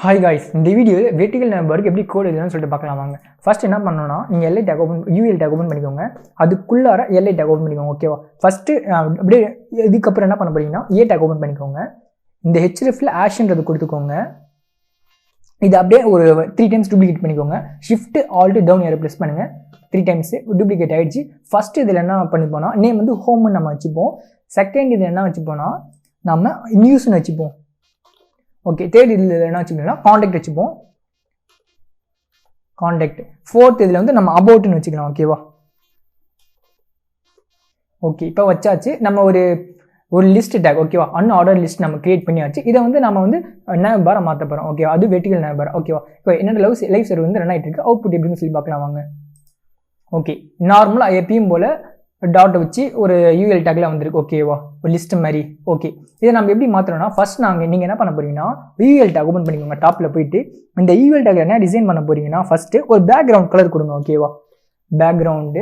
Hi guys, இந்த வீடியோல vertical navbarக்கு எப்படி கோட் எழுதணும்னு சொல்லிட்டு பார்க்கலாம் வாங்க. ஃபர்ஸ்ட் என்ன பண்ணனும்னா நீங்க LI tag open UL tag open பண்ணிக்கோங்க. அதுக்குள்ளார LI tag ஓபன் பண்ணிக்கோங்க. ஓகேவா? ஃபர்ஸ்ட் அப்படியே இதுக்கு அப்புறம் என்ன பண்ண போறீங்கன்னா A tag ஓபன் பண்ணிக்கோங்க. இந்த hrefல ashன்றது கொடுத்துக்கோங்க. இது அப்படியே ஒரு 3 டைம்ஸ் டூப்ளிகேட் பண்ணிக்கோங்க. shift alt down arrow press பண்ணுங்க. 3 டைம்ஸ் டூப்ளிகேட் ஆயிடுச்சு. ஃபர்ஸ்ட் இதுல என்ன பண்ணிப்போனா நேம் வந்து ஹோம் னு நம்ம வச்சுப்போம். செகண்ட் இது என்ன வச்சுப்போனா நம்ம நியூஸ் னு வச்சுப்போம். ஓகே தேர்ட் இதுல என்ன வச்சுக்கலாம் கான்டாக்ட் வச்சுப்போம் கான்டாக்ட் ஃபோர்த் இதுல வந்து நம்ம அபௌட் னு வச்சுக்கலாம் ஓகேவா ஓகே இப்போ வச்சாச்சு நம்ம ஒரு லிஸ்ட் டாக் ஓகேவா அன்ஆர்டர் லிஸ்ட் நம்ம கிரியேட் பண்ணியாச்சு இத வந்து நாம வந்து navbar மாத்த போறோம் ஓகேவா அது vertical navbar ஓகேவா இப்போ என்னோட லைவ் சர்வர் வந்து ரன் ஆயிட்டு இருக்கு அவுட்புட் எப்படின்னு சொல்லி பார்க்கலாம் வாங்க ஓகே நார்மலா எப்பவும் போல டாட் வச்சு ஒரு UL tagல வந்திருக்கு ஓகேவா ஒரு லிஸ்ட் மாதிரி ஓகே இத நம்ம எப்படி மாத்தறோம்னா ஃபர்ஸ்ட் நீங்க என்ன பண்ண போறீங்கன்னா UL tag ஓபன் பண்ணிக்கோங்க டாப்ல போய்ட்டு இந்த UL tagல என்ன டிசைன் பண்ண போறீங்கன்னா ஃபர்ஸ்ட் ஒரு பேக்ரவுண்ட் கலர் கொடுங்க ஓகேவா பேக்ரவுண்ட்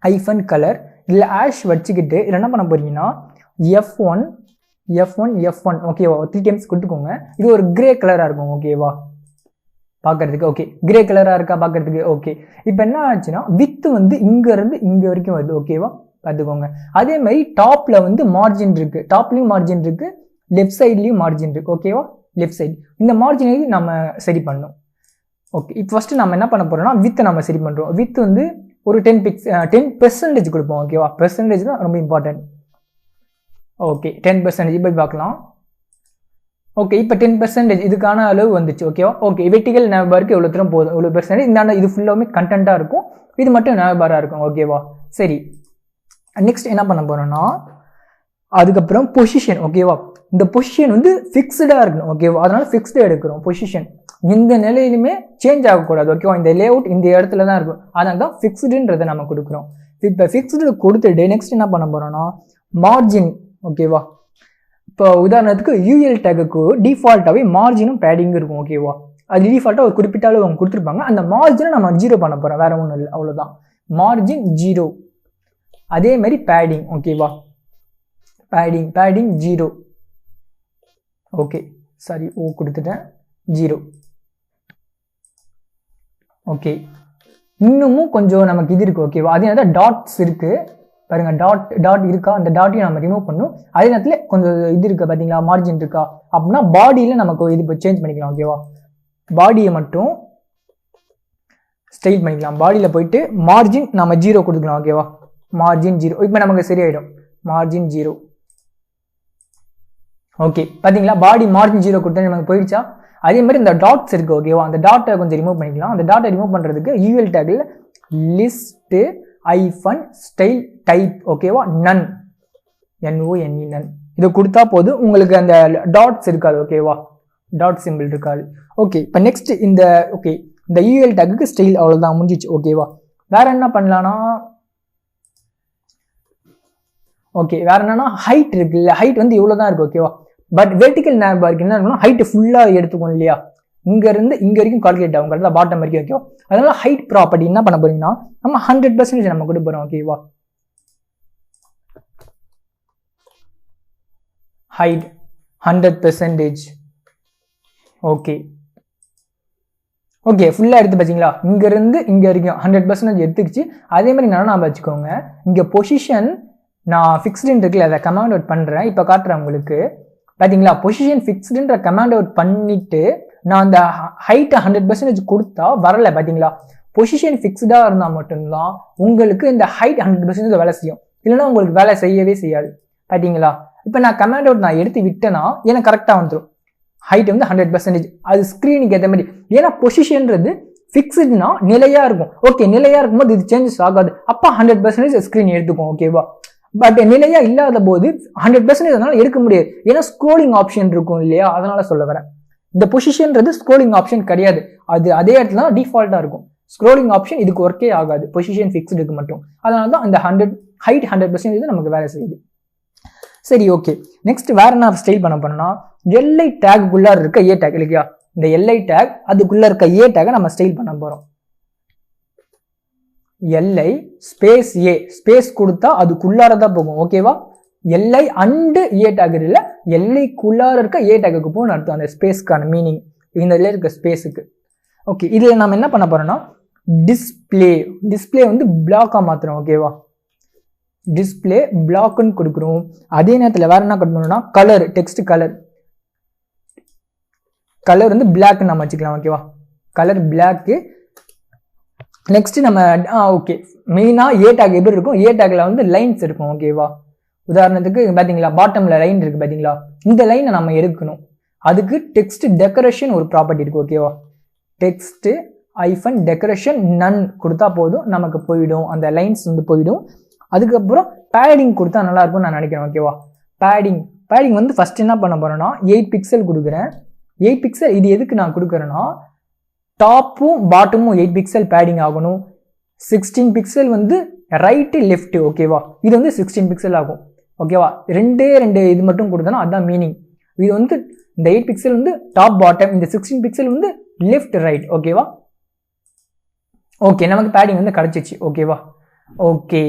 ஐஃபன் கலர் இல்ல ஆஷ் வச்சிக்கிட்டு இத என்ன பண்ண போறீங்கன்னா F1 ஓகேவா 3 டைம்ஸ் கொடுத்துக்கோங்க இது ஒரு கிரே கலரா இருக்கும் ஓகேவா பாக்கிறதுக்கு ஓகே கிரே கலரா இருக்கா பாக்கிறதுக்கு ஓகே இப்போ என்ன ஆச்சுனா width வந்து இங்க இருந்து இங்க வரைக்கும் வருது ஓகேவா பாத்துக்கோங்க அதே மாதிரி டாப்ல வந்து மார்ஜின் இருக்கு டாப்லயும் மார்ஜின் இருக்கு லெஃப்ட் சைடுலயும் மார்ஜின் இருக்கு ஓகேவா லெஃப்ட் சைடு இந்த மார்ஜினை நம்ம சரி பண்ணனும் ஓகே இப்போ ஃபர்ஸ்ட் நம்ம என்ன பண்ண போறோம்னா width நம்ம சரி பண்றோம் width வந்து ஒரு 10% கொடுப்போம் ஓகேவா percentage தான் ரொம்ப இம்பார்ட்டன்ட் ஓகே 10% இப்போ பார்க்கலாம் ஓகே இப்போ 10% இதுக்கான அளவு வந்துச்சு ஓகேவா ஓகே vertical navbarக்கு எவ்வளவு தூரம் போதும் எவ்வளவு percent இந்த இது ஃபுல்லாமே கண்டென்ட்டா இருக்கும் இது மட்டும் navbar-ஆ இருக்கும் ஓகேவா சரி நெக்ஸ்ட் என்ன பண்ண போறோம்னா அதுக்கு அப்புறம் பொசிஷன் ஓகேவா இந்த பொசிஷன் வந்து ஃபிக்ஸ்டா இருக்கணும் ஓகேவா அதனால ஃபிக்ஸ்ட் எடுக்கறோம் பொசிஷன் இந்த நிலையிலுமே சேஞ்ச் ஆக கூடாது ஓகேவா இந்த லேஅவுட் இந்த இடத்துல தான் இருக்கும் அதனால தான் ஃபிக்ஸ்ட்ன்றதை நம்ம கொடுக்கிறோம் இப்போ ஃபிக்ஸ்ட் கொடுத்துட்டு நெக்ஸ்ட் என்ன பண்ண போறோம்னா மார்ஜின் ஓகேவா இப்போ உதாரணத்துக்கு UL tagக்கு டிஃபால்ட்டாவே மார்ஜினும் பேடிங் இருக்கும் ஓகேவா அது டிஃபால்ட்டா ஒரு குறிப்பிட்ட அளவு அவங்க கொடுத்திருப்பாங்க அந்த மார்ஜினை நம்ம 0 பண்ண போறோம் வேற ஒண்ணும் இல்ல அவ்வளவுதான் மார்ஜின் 0 அதே மாதிரி பேடிங் ஓகேவா பேடிங் 0 ஓகே சாரி ஓ கொடுத்துட்டேன் 0 ஓகே இன்னமும் கொஞ்சம் நமக்கு இது இருக்கு ஓகேவா அதே நேரத்துல டாட்ஸ் இருக்கு பாருங்க டாட் இருக்கா அந்த டாட்டையும் நம்ம ரிமூவ் பண்ணனும் அதே நேரத்துல கொஞ்சம் இது இருக்கு பாத்தீங்களா மார்ஜின் இருக்கா அப்படினா பாடியில நமக்கு இது சேஞ்ச் பண்ணிக்கலாம் ஓகேவா பாடியை மட்டும் ஸ்டைல் பண்ணிக்கலாம் பாடியில போயிட்டு மார்ஜின் நாம 0 கொடுக்கலாம் ஓகேவா மார்ஜின் 0 இப்போ நமக்கு சரியாயிடும் மார்ஜின் 0 ஓகே பாத்தீங்களா பாடி மார்ஜின் 0 கொடுத்தா நமக்கு போயிடுச்சா அதே மாதிரி இந்த டாட்ஸ் இருக்கு ஓகேவா அந்த டாட்டை கொஞ்சம் ரிமூவ் பண்ணிக்கலாம் அந்த டாட்டை ரிமூவ் பண்றதுக்கு UL tagல லிஸ்ட் ஐஃபன் ஸ்டைல் டைப் ஓகேவா நன் none இது கொடுத்தா போதும் உங்களுக்கு அந்த டாட்ஸ் இருக்காது ஓகேவா டாட் சிம்பிள் இருக்காது ஓகே இப்போ நெக்ஸ்ட் இந்த ஓகே இந்த UL tagக்கு ஸ்டைல் அவ்வளவுதான் முடிஞ்சிச்சு ஓகேவா வேற என்ன பண்ணலாம்னா ஓகே வேற என்னன்னா ஹைட் இருக்குல்ல ஹைட் வந்து இவ்வளவுதான் இருக்கு ஓகேவா பட் vertical navbarக்கு என்ன இருக்குன்னா ஹைட் ஃபுல்லா எடுத்துக்கும் இல்லையா இங்க இருந்து இங்க வரைக்கும் கால்குலேட் ஆகும் கரெக்ட்டா பாட்டம் வரைக்கும் ஓகேவா அதனால ஹைட் ப்ராப்பர்ட்டி என்ன பண்ண போறீங்கன்னா நம்ம 100% நம்ம கொடுக்க போறோம் ஓகேவா ஹைட் 100% ஓகே ஓகே ஃபுல்லா எடுத்து பாத்தீங்களா இங்க இருந்து இங்க வரைக்கும் 100% எடுத்துக்கிச்சு அதே மாதிரி நான் வச்சுக்கோங்க இங்க பொசிஷன் நான் ஃபிக்ஸ்ட்னு இருக்குல அத கமாண்ட் அவுட் பண்றேன் இப்போ காட்டுறேன் உங்களுக்கு பாத்தீங்களா பொசிஷன் ஃபிக்ஸ்ட்ன்ற கமாண்ட் அவுட் பண்ணிட்டு நான் அந்த ஹைட் 100% கொடுத்தா வரல பாத்தீங்களா பொசிஷன் ஃபிக்ஸ்டா இருந்தா மட்டும்தான் உங்களுக்கு இந்த ஹைட் 100% வேலை செய்யும் இல்லைன்னா உங்களுக்கு வேலை செய்யவே செய்யாது பாத்தீங்களா இப்போ நான் கமாண்ட் அவுட் நான் எடுத்து விட்டேன்னா எனக்கு கரெக்டா வந்துடும் ஹைட் வந்து 100% அது ஸ்கிரீனுக்கு ஏற்ற மாதிரி ஏன்னா பொசிஷன்றது ஃபிக்ஸ்டுனா நிலையா இருக்கும் ஓகே நிலையா இருக்கும்போது இது சேஞ்சஸ் ஆகாது அப்ப 100% ஸ்கிரீன் எடுத்துக்கும் ஓகேவா பட் நிலையா இல்லாத போது 100% அதனால எடுக்க முடியாது ஏன்னா ஸ்க்ரோலிங் ஆப்ஷன் இருக்கும் இல்லையா அதனால சொல்ல வரேன் இந்த பொசிஷன்றது ஸ்க்ரோலிங் ஆப்ஷன் கிடையாது அது அதே இடத்துல தான் டிஃபால்ட்டா இருக்கும் ஸ்க்ரோலிங் ஆப்ஷன் இதுக்கு ஒர்க்கே ஆகாது பொசிஷன் ஃபிக்ஸ்டுக்கு மட்டும் அதனால தான் அந்த ஹைட் 100% நமக்கு வேலை செய்யுது சரி ஓகே நெக்ஸ்ட் வேற என்ன ஸ்டைல் பண்ண போறோம்னா LI tagக்குள்ள இருக்க A tag இல்லையா இந்த LI tag அதுக்குள்ள இருக்க A tag நம்ம ஸ்டைல் பண்ண போறோம் LI ஸ்பேஸ் A ஸ்பேஸ் கொடுத்தா அதுக்குள்ளார தான் போகும் ஓகேவா LI and A tag இல்ல LI குள்ளார இருக்க A tagக்கு போன்னு அர்த்தம் அந்த ஸ்பேஸ்க்கான மீனிங் இந்த இதில் இருக்க ஸ்பேஸுக்கு. ஓகே, இதில் நம்ம என்ன பண்ண போகிறோம்னா டிஸ்பிளே வந்து பிளாக்காக மாற்றுறோம். ஓகேவா, டிஸ்பிளே பிளாக்குன்னு கொடுக்குறோம். அதே நேரத்தில் வேறு என்ன பண்ணணும்னா கலர், டெக்ஸ்ட் கலர் வந்து பிளாக்னு நம்ம வச்சுக்கலாம். ஓகேவா, கலர் பிளாக்கு. நெக்ஸ்ட் நம்ம ஓகே, மெயினாக ஏ டேக் எப்படி இருக்கும், ஏ டேக்ல வந்து லைன்ஸ் இருக்கும். ஓகேவா, உதாரணத்துக்கு பார்த்தீங்களா பாட்டம்ல லைன் இருக்கு பார்த்தீங்களா, இந்த லைனை நம்ம எடுக்கணும். அதுக்கு டெக்ஸ்ட் டெக்கரேஷன் ஒரு ப்ராப்பர்ட்டி இருக்கு. ஓகேவா, டெக்ஸ்ட் ஐஃபன் டெக்கரேஷன் நன் கொடுத்தா போதும், நமக்கு போயிடும், அந்த லைன்ஸ் வந்து போயிடும். அதுக்கப்புறம் பேடிங் கொடுத்தா நல்லா இருக்கும்னு நான் நினைக்கிறேன். ஓகேவா, பேடிங் வந்து ஃபர்ஸ்ட் என்ன பண்ண போறேன்னா 8 பிக்சல் கொடுக்குறேன். 8 பிக்சல் இது எதுக்கு நான் கொடுக்குறேன்னா டாப்பும் பாட்டமும் 8 பிக்சல் பேடிங் ஆகணும். 16 பிக்சல் வந்து ரைட்டு லெஃப்ட். ஓகேவா, இது வந்து 16 பிக்சல் ஆகும். ஓகேவா, ரெண்டு இது மட்டும் கொடுத்தோன்னா அதுதான் மீனிங். இது வந்து இந்த 8 பிக்சல் வந்து டாப் பாட்டம், இந்த 16 பிக்சல் வந்து லெஃப்ட் ரைட். ஓகேவா, ஓகே, நமக்கு பேடிங் வந்து கிடைச்சிச்சு. ஓகேவா, ஓகே.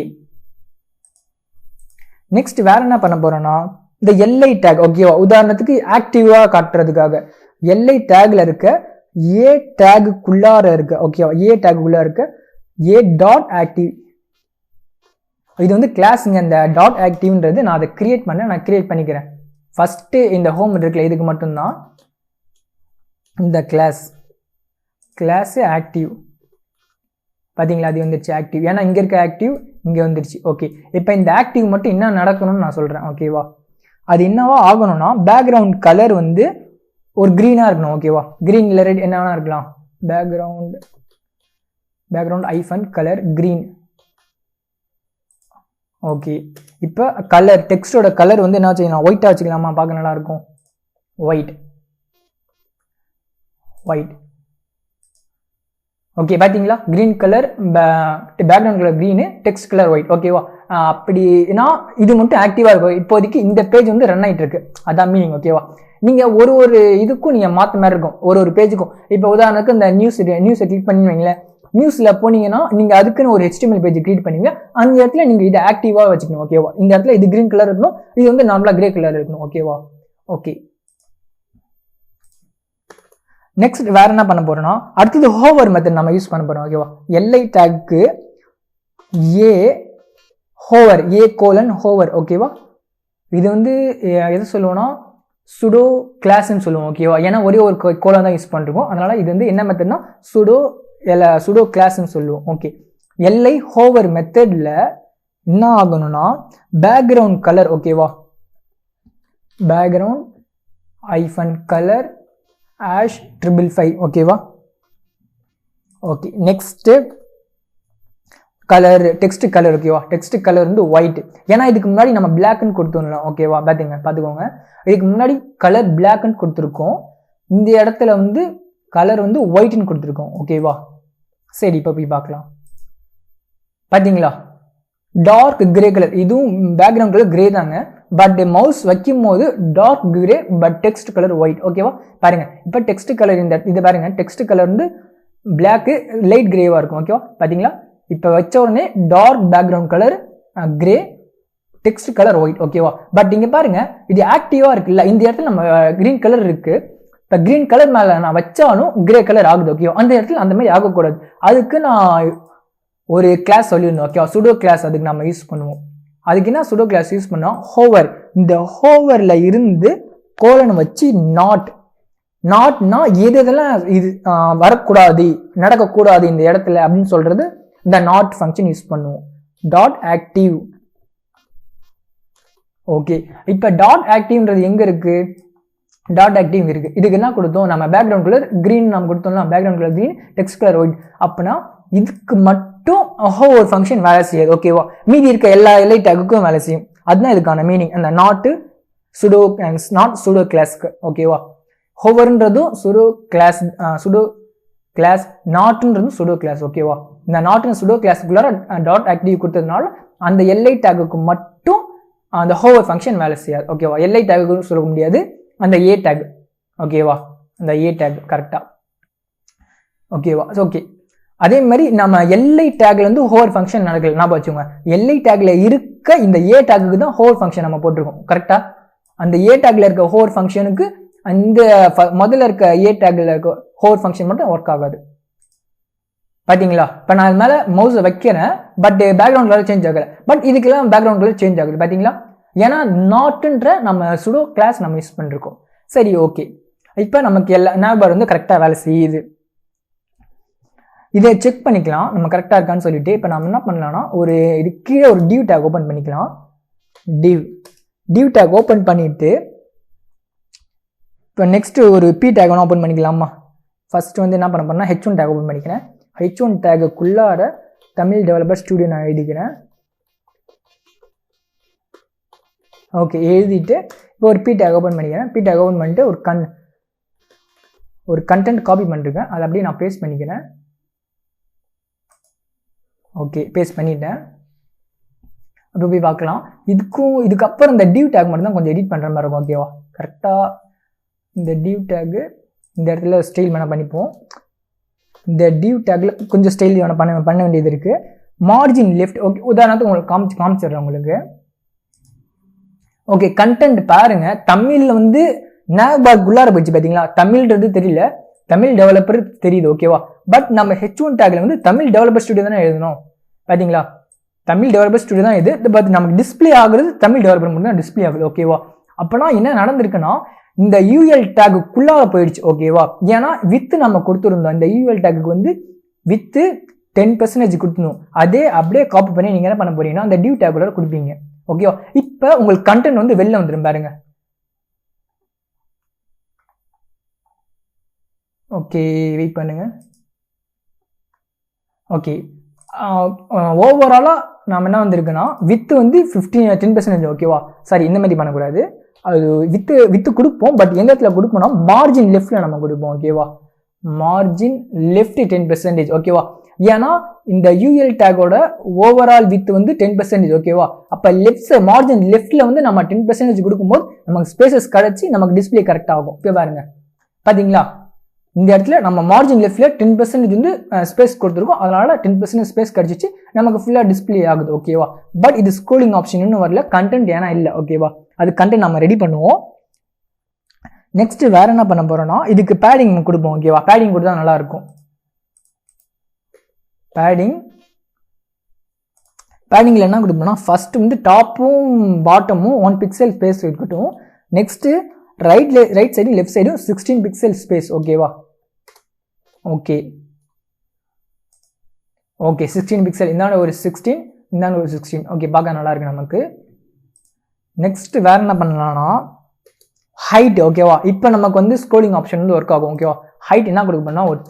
நெக்ஸ்ட் வேற என்ன பண்ண போறோம்னா இந்த எல்ஐ டேக். ஓகேவா, உதாரணத்துக்கு ஆக்டிவா காட்டுறதுக்காக எல்ஐ டேக்ல இருக்க ஏ டேக்குள்ளார இருக்கு. ஓகேவா, ஏ டேக்குள்ள இருக்க ஏ டாட் ஆக்டிவ், இது வந்து கிளாஸுங்க. இந்த டாட் ஆக்டிவ்ன்றது நான் அதை கிரியேட் பண்ண, நான் கிரியேட் பண்ணிக்கிறேன். ஃபர்ஸ்ட் இந்த ஹோம் இருக்குல்ல, இதுக்கு மட்டும்தான் இந்த கிளாஸ் ஆக்டிவ். பார்த்தீங்களா, அது வந்துருச்சு ஆக்டிவ். ஏன்னா இங்கே இருக்க ஆக்டிவ் இங்கே வந்துருச்சு. ஓகே, இப்போ இந்த ஆக்டிவ் மட்டும் என்ன நடக்கணும்னு நான் சொல்கிறேன். ஓகேவா, அது என்னவா ஆகணும்னா பேக்ரவுண்ட் கலர் வந்து ஒரு க்ரீனாக இருக்கணும். ஓகேவா, க்ரீன் இல்லை ரெட் என்ன வேணா இருக்கலாம். Background hyphen colour green. Okay, இப்போ கலர் டெக்ஸ்டோட கலர் வந்து என்ன வச்சுக்கலாம், ஒயிட்டாக வச்சுக்கலாமா, பார்க்க நல்லா இருக்கும். ஒயிட். ஓகே, பார்த்தீங்களா, green colour background colour green, text colour white. ஓகேவா, அப்படின்னா இது மட்டும் ஆக்டிவாக இருக்கும். இப்போதைக்கு இந்த பேஜ் வந்து ரன் ஆகிட்டு இருக்கு, அதான் மீனிங். ஓகேவா, நீங்கள் ஒரு இதுக்கும் நீங்கள் மாற்ற மாதிரி இருக்கும், ஒரு பேஜுக்கும். இப்போ உதாரணத்துக்கு இந்த நியூஸை கிளிக் பண்ணிங்களேன், நியூஸில் போனீங்கன்னா நீங்கள் அதுக்குன்னு ஒரு HTML பேஜ் கிரியேட் பண்ணுவீங்க. அந்த இடத்துல நீங்கள் இதை ஆக்டிவாக வச்சுக்கணும். ஓகேவா, இந்த இடத்துல இது கிரீன் கலர் இருக்கணும், இது வந்து நார்மலாக கிரே கலர் இருக்கணும். ஓகேவா, ஓகே. நெக்ஸ்ட் வேற என்ன பண்ண போறோம்னா அடுத்தது ஹோவர் மெத்தட் நம்ம யூஸ் பண்ண போறோம். ஓகேவா, எல்ஐ டேக்கு ஏ கோலன் ஹோவர். ஓகேவா, இது வந்து எது சொல்லுவோம்னா சுடோ கிளாஸ்ன்னு சொல்லுவோம். ஓகேவா, ஏன்னா ஒரே ஒரு கோலன் தான் யூஸ் பண்ணிருக்கோம், அதனால இது வந்து என்ன மெத்தட்னா சுடோ கிளாஸ்ன்னு சொல்லுவோம். ஓகே, எல்ஐ ஹோவர் மெத்தட்ல என்ன ஆகணும்னா பேக்ரவுண்ட் கலர். ஓகேவா, பேக்ரவுண்ட் ஐஃபன் கலர் ஆஷ் 555. ஓகேவா, okay. Next colour text colour. ஓகேவா, டெக்ஸ்ட் கலர் வந்து ஒயிட், ஏன்னா இதுக்கு முன்னாடி நம்ம பிளாக்னு கொடுத்துருந்தோம். ஓகேவா, பார்த்துக்கோங்க, இதுக்கு முன்னாடி கலர் பிளாக்னு கொடுத்துருக்கோம், இந்த இடத்துல வந்து கலர் வந்து ஒயிட்னு கொடுத்துருக்கோம். ஓகேவா, சரி, இப்போ போய் பார்க்கலாம். பார்த்தீங்களா, டார்க் கிரே கலர், இதுவும் பேக்ரவுண்ட் கலர் கிரே தாங்க, பட் மவுஸ் வைக்கும் போது dark grey but text colour white. ஓகேவா, பாருங்க, இப்போ டெக்ஸ்ட் கலர் இது பாருங்க, டெக்ஸ்ட் கலர் வந்து பிளாக்கு லைட் கிரேவா இருக்கும். ஓகேவா, பார்த்தீங்களா, இப்போ வச்ச உடனே dark background colour grey, text colour white. ஓகேவா, பட் இங்க பாருங்க இது ஆக்டிவா இருக்குல்ல, இந்த இடத்துல நம்ம கிரீன் கலர் இருக்கு, இப்போ கிரீன் கலர் மேல நான் வச்சாலும் கிரே கலர் ஆகுது. ஓகேவா, அந்த இடத்துல அந்த மாதிரி ஆகக்கூடாது, அதுக்கு நான் ஒரு கிளாஸ் சொல்லியிருந்தோம். ஓகேவா, சுடோ கிளாஸ் அதுக்கு நம்ம யூஸ் பண்ணுவோம். அதுக்கு என்ன சுடோ கிளாஸ் யூஸ் பண்ணோம், ஹோவர். இந்த ஹோவர்ல இருந்து கோலன் வச்சு நாட்னா எதெல்லாம் இது வரக்கூடாது, நடக்கக்கூடாது இந்த இடத்துல அப்படின்னு சொல்றது இந்த நாட் ஃபங்க்ஷன் யூஸ் பண்ணுவோம். Dot active. ஓகே, இப்போ டாட் ஆக்டிவ்ன்றது எங்க இருக்கு, டாட் ஆக்டிவ் இருக்கு. இதுக்கு என்ன கொடுத்தோம், நம்ம பேக்ரவுண்ட் கலர் கிரீன் நம்ம கொடுத்தோம்னா, background colour green, text colour white. அப்படின்னா இதுக்கு மட்டும் ஒரு ஃபங்க்ஷன் வேலை செய்யாது. ஓகேவா, மீதி இருக்க எல்லா எல்ஐ டேக்குக்கும் வேலை செய்யும், அதுதான் இதுக்கான மீனிங். அந்த நாட் சுடோ கிளாஸ்க்கு. ஓகேவா, ஹோவர்ன்றதும் சுடோ கிளாஸ், நாட்ன்றதும் சுடோ கிளாஸ். ஓகேவா, இந்த நாட் சுடோ கிளாஸுக்குள்ளார டாட் ஆக்டிவ் கொடுத்ததுனால அந்த எல்ஐ டேக்குக்கு மட்டும் அந்த ஹோவர் ஃபங்க்ஷன் வேலை செய்யாது. ஓகேவா, எல்ஐ டேக்கு சொல்ல முடியாது, அந்த ஏ டேக். ஓகேவா, அந்த ஏ டேக் கரெக்டா. ஓகேவா, ஓகே. அதே மாதிரி நம்ம எல்ஐ டேக்ல இருந்து ஹோவர் ஃபங்க்ஷன் நடக்கல, ஞாபகம் வச்சுக்கோங்க. எல்ஐ டேக்ல இருக்க இந்த ஏ டேக்கு தான் ஹோவர் ஃபங்க்ஷன் நம்ம போட்டிருக்கோம். கரெக்டா, அந்த ஏ டேக்ல இருக்க ஹோவர் ஃபங்க்ஷனுக்கு அந்த முதல்ல இருக்க ஏ டேக்ல இருக்க ஹோவர் ஃபங்க்ஷன் மட்டும் ஒர்க் ஆகாது. பார்த்தீங்களா? இப்போ நான் அது மேலே மவுஸை வைக்கிறேன், பட் பேக்ரவுண்ட் கலர் சேஞ்ச் ஆகலை. பட் இதுக்கெல்லாம் பேக்ரவுண்ட் கலர் சேஞ்ச் ஆகுது பார்த்தீங்களா? ஏன்னா நாட்டுன்ற நம்ம சுடோ கிளாஸ் நம்ம யூஸ் பண்ணிருக்கோம். சரி, ஓகே. இப்போ நமக்கு நவ்பார் வந்து கரெக்டாக வேலை செய்யுது. இதை செக் பண்ணிக்கலாம் நம்ம கரெக்டாக இருக்கான்னு சொல்லிட்டு. இப்போ நம்ம என்ன பண்ணலாம்னா இது கீழே ஒரு டிவ் டேக் ஓப்பன் பண்ணிக்கலாம். டிவ் டேக் ஓப்பன் பண்ணிட்டு இப்போ நெக்ஸ்ட் ஒரு பி டேக் ஒன்று ஓப்பன் பண்ணிக்கலாமா? ஃபர்ஸ்ட் வந்து என்ன பண்ண போறேன்னா H1 டேக் ஓப்பன் பண்ணிக்கிறேன். H1 டேக்குள்ளார தமிழ் டெவலப்பர் ஸ்டுடியோ நான் எழுதிக்கிறேன். ஓகே, எழுதிட்டு இப்போ ஒரு பி டேக் ஓப்பன் பண்ணிக்கிறேன். பி டேக் ஓப்பன் பண்ணிட்டு ஒரு கண்டென்ட் காப்பி பண்ணிருக்கேன், அதை அப்படியே நான் பேஸ்ட் பண்ணிக்கிறேன். ஓகே, பேஸ்ட் பண்ணிட்டேன். அப்படி போய் பார்க்கலாம். இதுக்கப்புறம் இந்த டிவ் டேக் மட்டும் தான் கொஞ்சம் எடிட் பண்ணுற மாதிரி இருக்கும். ஓகேவா? கரெக்டாக இந்த டிவ் டேக்கு இந்த இடத்துல ஸ்டைல் வேணால் பண்ணிப்போம். இந்த டிவ் டேக்கில் கொஞ்சம் ஸ்டைல் வேணால் பண்ண வேண்டியது இருக்குது. Margin left. ஓகே, உதாரணத்துக்கு உங்களுக்கு காமிச்சிடுறேன் உங்களுக்கு. ஓகே, கண்டென்ட் பாருங்க. தமிழில் வந்து நவ்பார் குள்ளார போயிடுச்சு பார்த்தீங்களா? தமிழ்ன்றது தெரியல, தமிழ் டெவலப்பர் தெரியுது. ஓகேவா? பட் நம்ம H1 டேக்ல வந்து தமிழ் டெவலப்பர் ஸ்டுடியோ தானே எழுதணும். பார்த்தீங்களா? தமிழ் டெவலப்பர் ஸ்டுடியோ தான் இது. பட் நமக்கு டிஸ்பிளே ஆகுறது தமிழ் டெவலப்பர் மட்டும் தான் டிஸ்பிளே ஆகுது. ஓகேவா? அப்போனா என்ன நடந்திருக்குன்னா இந்த யூஎல் டேக்குள்ளார போயிடுச்சு. ஓகேவா? ஏன்னா வித்து நம்ம கொடுத்துருந்தோம். இந்த யூஎல் டேக்கு வந்து வித்து 10% கொடுத்துணும். அதே அப்படியே காப்பி பண்ணி நீங்க என்ன பண்ண போறீங்கன்னா அந்த டிவ் டேக்குள்ள கொடுப்பீங்க. ஓகேவா? இப்போ உங்களுக்கு கண்டென்ட் வந்து வெளில வந்துடும் பாருங்க. ஓகே, வெயிட் பண்ணுங்க. ஓகே, ஓவராலா நாம என்ன வந்திருக்குன்னா வித்து வந்து 10%. ஓகேவா? சாரி, இந்த மாதிரி பண்ணக்கூடாது. அது வித்து கொடுப்போம், பட் எந்த இடத்துல கொடுப்போம்னா மார்ஜின் லெஃப்ட்ல நம்ம கொடுப்போம். ஓகேவா? Margin left 10%. ஓகேவா? ஏன்னா இந்த யூஎல் டேகோட ஓவரால் வித் வந்து 10%. ஓகேவா? அப்ப லெஃப்ட் மார்ஜின் லெஃப்ட்ல வந்து நம்ம 10% கொடுக்கும்போது நமக்கு ஸ்பேசஸ் கிடைச்சி நமக்கு டிஸ்பிளே கரெக்ட் ஆகும். இப்போ பாருங்க, பாத்தீங்களா? இந்த இடத்துல நம்ம மார்ஜின் லெஃப்ட்ல 10% வந்து ஸ்பேஸ் கொடுத்துருக்கோம், அதனால 10% ஸ்பேஸ் கிடைச்சிச்சு, நமக்கு ஃபுல்லா டிஸ்பிளே ஆகுது. ஓகேவா? பட் இது ஸ்க்ரோலிங் ஆப்ஷன் இன்னும் வரல, கண்டென்ட் ஏன்னா இல்லை. ஓகேவா? அது கண்டென்ட் நம்ம ரெடி பண்ணுவோம். நெக்ஸ்ட் வேற என்ன பண்ண போறோம்னா இதுக்கு பேடிங் கொடுப்போம். ஓகேவா? பேடிங் கொடுத்தா நல்லா இருக்கும். பேடிங்ல என்ன கொடுப்போம்னா ஃபர்ஸ்ட் வந்து டாப்பும் பாட்டமும் 1 பிக்சல் ஸ்பேஸ் இருக்கட்டும். நெக்ஸ்ட் ரைட் சைடு லெஃப்ட் சைடும் 16 பிக்சல் ஸ்பேஸ். ஓகேவா? Okay 16 pixel. இந்தாண்ட ஒரு 16, இந்தாண்ட ஒரு 16. ஓகே, பார்க்க நல்லா இருக்கு நமக்கு. நெக்ஸ்ட் வேற என்ன பண்ணலாம்னா ஹைட். ஓகேவா? இப்போ நமக்கு வந்து ஸ்க்ரோலிங் ஆப்ஷன் வந்து ஒர்க் ஆகும். ஓகேவா? ஹைட் என்ன கொடுப்போம்னா ஒரு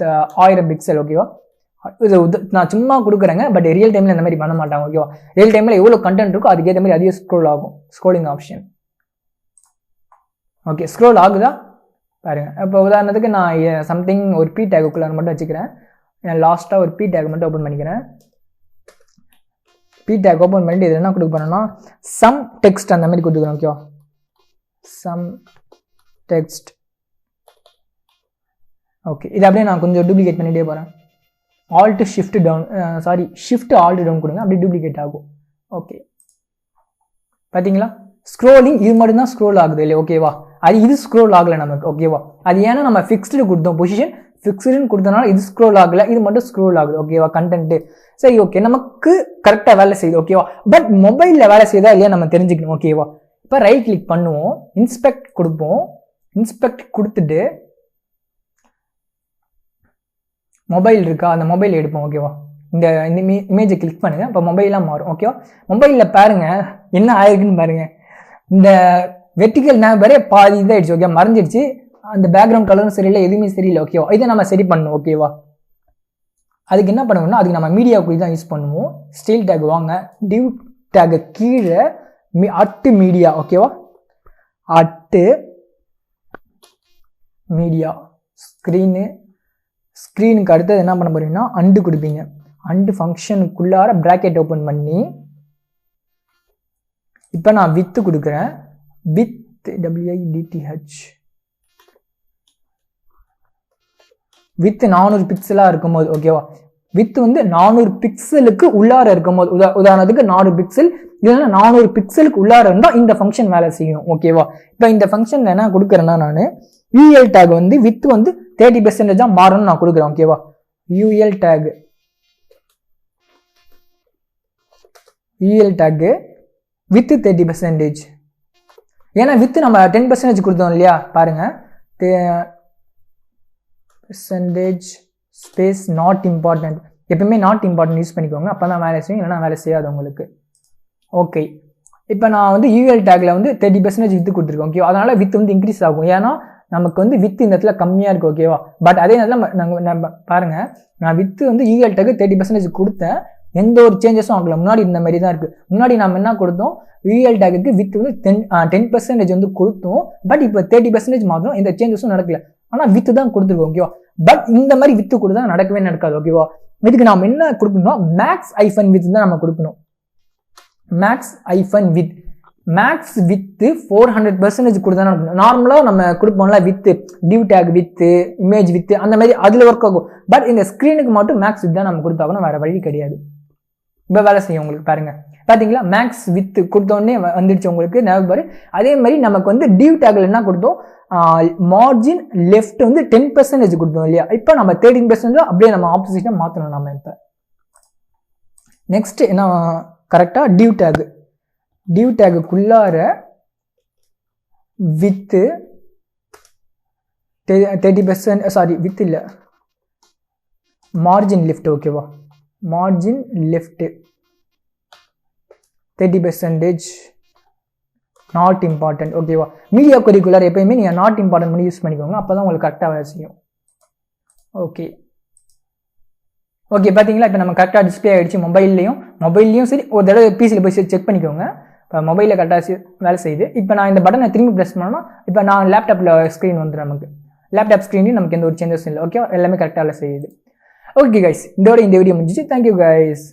1000 பிக்சல். ஓகேவா? இது நான் சும்மா கொடுக்குறேங்க, பட் ரியல் டைம்ல இந்த மாதிரி பண்ண மாட்டாங்க. ஓகேவா? ரியல் டைம்ல எவ்வளவு கண்டென்ட் இருக்கோ அதுக்கேற்ற மாதிரி அதிக ஸ்க்ரோல் ஆகும். Scrolling option. ஓகே, ஸ்க்ரோல் ஆகுதா பாருங்க. இப்போ உதாரணத்துக்கு நான் சம்திங் ஒரு பி டேக்குள்ள மட்டும் வச்சுக்கிறேன். லாஸ்டா ஒரு பி டேக் மட்டும் ஓப்பன் பண்ணிக்கிறேன். பி டேக் ஓப்பன் பண்ணிட்டு இது என்ன கொடுக்க போறோம்னா சம் டெக்ஸ்ட் அந்த மாதிரி கொடுத்துக்கிறோம். ஓகேவா? Some text. ஓகே, இது அப்படியே நான் கொஞ்சம் டூப்ளிகேட் பண்ணிட்டே போறேன். Alt shift down, sorry shift alt down கொடுங்க, அப்படியே டூப்ளிகேட் ஆகும். ஓகே, பாத்தீங்களா? ஸ்க்ரோலிங் இது மட்டும் தான் ஸ்க்ரோல் ஆகுது இல்லை. ஓகேவா? இது ஸ்க்ரோல் ஆகலை நமக்கு. ஓகேவா? அது ஏன்னா நம்ம ஃபிக்ஸ்டு கொடுத்தோம், பொசிஷன் ஃபிக்ஸ்டுன்னு கொடுத்தனால இது ஸ்க்ரோல் ஆகலை, இது மட்டும் ஸ்க்ரோல் ஆகுது. ஓகேவா? கண்டென்ட் சரி, ஓகே, நமக்கு கரெக்டாக வேலை செய்யுது. ஓகேவா? பட் மொபைலில் வேலை செய்யுதா இல்லையா நம்ம தெரிஞ்சுக்கணும். ஓகேவா? இப்போ ரைட் கிளிக் பண்ணுவோம், இன்ஸ்பெக்ட் கொடுப்போம். இன்ஸ்பெக்ட் கொடுத்துட்டு மொபைல் இருக்கா, அந்த மொபைல் எடுப்போம். ஓகேவா? இந்த இமேஜை கிளிக் பண்ணுங்க, இப்போ மொபைலாக மாறும். ஓகேவா? மொபைலில் பாருங்க என்ன ஆயிருக்குன்னு பாருங்க. இந்த வெர்டிகல் நவ்பாரே பாதி இதாயிடுச்சு. ஓகே, மறைஞ்சிடுச்சு. அந்த பேக்ரவுண்ட் கலரும் சரியில்லை, எதுவுமே சரியில்லை. ஓகேவா? இதை நம்ம சரி பண்ணணும். ஓகேவா? அதுக்கு என்ன பண்ணுவோம்னா அதுக்கு நம்ம மீடியா குயி தான் யூஸ் பண்ணுவோம். ஸ்டைல் டேக் வாங்க, டிவ் டேக் கீழே அட்டு மீடியா. ஓகேவா? அட்டு மீடியா ஸ்க்ரீனுக்கு அடுத்தது என்ன பண்ண போறீங்கன்னா அண்டு கொடுப்பீங்க. அண்டு ஃபங்க்ஷனுக்குள்ளார பிராக்கெட் ஓப்பன் பண்ணி இப்போ நான் வித்து கொடுக்குறேன். வித் WIDTH வித் 400 பிக்சலா இருக்கும்போது. ஓகேவா? வித் வந்து 400 பிக்சலுக்கு உள்ளார இருக்கும் போது உதாரணத்துக்கு 400 பிக்சல் இல்லைன்னா 400 பிக்சலுக்கு உள்ளார இருந்தால் இந்த ஃபங்க்ஷன் வேலை செய்யும். ஓகேவா? இப்போ இந்த ஃபங்க்ஷன்ல என்ன கொடுக்குறேன்னா நான் யூஎல் டேக் வந்து வித் வந்து 30% மாறணும்னு நான் கொடுக்குறேன். ஓகேவா? UL take with 30%. ஏன்னா வித் நம்ம 10% கொடுத்தோம் இல்லையா? பாருங்க, percentage ஸ்பேஸ் நாட் இம்பார்ட்டன்ட். எப்பவுமே நாட் இம்பார்ட்டன்ட் யூஸ் பண்ணிக்கோங்க, அப்போ தான் வேலை செய்யும், இல்லைனா வேலை செய்யாது உங்களுக்கு. ஓகே, இப்போ நான் வந்து யூஎல் டேக்ல வந்து 30% வித்து கொடுத்துருக்கேன். ஓகே, அதனால வித் வந்து இன்க்ரீஸ் ஆகும். ஏன்னா நமக்கு வந்து வித் இந்த இடத்துல கம்மியாக இருக்குது. ஓகேவா? பட் அதே நேரத்தில் நம்ம பாருங்க, நான் வித்து வந்து யூஎல் டேக்கு 30% கொடுத்தேன், எந்த ஒரு சேஞ்சஸும் ஆகல. முன்னாடி இந்த மாதிரி தான் இருக்குது. முன்னாடி நம்ம என்ன கொடுத்தோம், யூஎல் டேக்கு வித் வந்து 10% வந்து கொடுத்தோம். பட் இப்போ 30% மாத்திரம், எந்த சேஞ்சஸும் நடக்கல. ஆனால் வித்து தான் கொடுத்துருக்கோம். ஓகேவா? பட் இந்த மாதிரி வித்து கொடுத்தா நடக்கவே நடக்காது. ஓகேவா? இதுக்கு நம்ம என்ன கொடுக்கணும்னா மேக்ஸ் ஐஃபன் வித் தான் நம்ம கொடுக்கணும். மேக்ஸ் ஐஃபன் வித், மேக்ஸ் வித்து 400% கொடுத்தா நடக்கணும். நார்மலாக நம்ம கொடுப்போம்ல with, div take with, image with, அந்த மாதிரி அதில் ஒர்க் ஆகும். பட் இந்த ஸ்க்ரீனுக்கு மட்டும் மேக்ஸ் வித் தான் நம்ம கொடுத்தாகணும், வேற வழி கிடையாது. இப்போ வேலை செய்யும் உங்களுக்கு. பாருங்க, பார்த்தீங்களா? மேக்ஸ் வித் கொடுத்தோடனே வந்துடுச்சு உங்களுக்கு. நவம்பர் அதே மாதிரி நமக்கு வந்து டிவ் டேக்ல என்ன கொடுத்தோம், மார்ஜின் லெஃப்ட் வந்து 10% கொடுத்தோம் இல்லையா? இப்போ நம்ம 13% அப்படியே நம்ம ஆப்போசிட்டாக மாற்றணும். நம்ம இப்போ நெக்ஸ்ட் என்ன கரெக்டாக டிவ் டேக்குள்ளார வித்து 30%, சாரி வித் இல்லை, மார்ஜின் லெஃப்ட். ஓகேவா? Margin left 30% not important. ஓகேவா? மீடியா கரிக்குலர் எப்பயுமே நீங்கள் நாட் இம்பார்ட்டன்ட் பண்ணி யூஸ் பண்ணிக்கோங்க, அப்போ தான் உங்களுக்கு கரெக்டாக வேலை செய்யும். ஓகே பார்த்தீங்களா? இப்போ நம்ம கரெக்டாக டிஸ்பிளே ஆகிடுச்சு. மொபைல்லையும் சரி, ஒரு தடவை பிசியில் போய் செக் பண்ணிக்கோங்க. இப்போ மொபைலில் கரெக்டாக வேலை செய்யுது. இப்போ நான் இந்த பட்டனை திரும்பி ப்ரெஸ் பண்ணோன்னா இப்போ நான் லேப்டாப்பில் ஸ்க்ரீன் வந்துடும். நமக்கு லேப்டாப் ஸ்க்ரீன்லையும் நமக்கு எந்த ஒரு சேஞ்சஸும் இல்லை. ஓகே, எல்லாமே கரெக்டாக வேலை செய்யுது. ஓகே கைஸ், இந்த வீடியோ முடிஞ்சிச்சு. Thank you guys.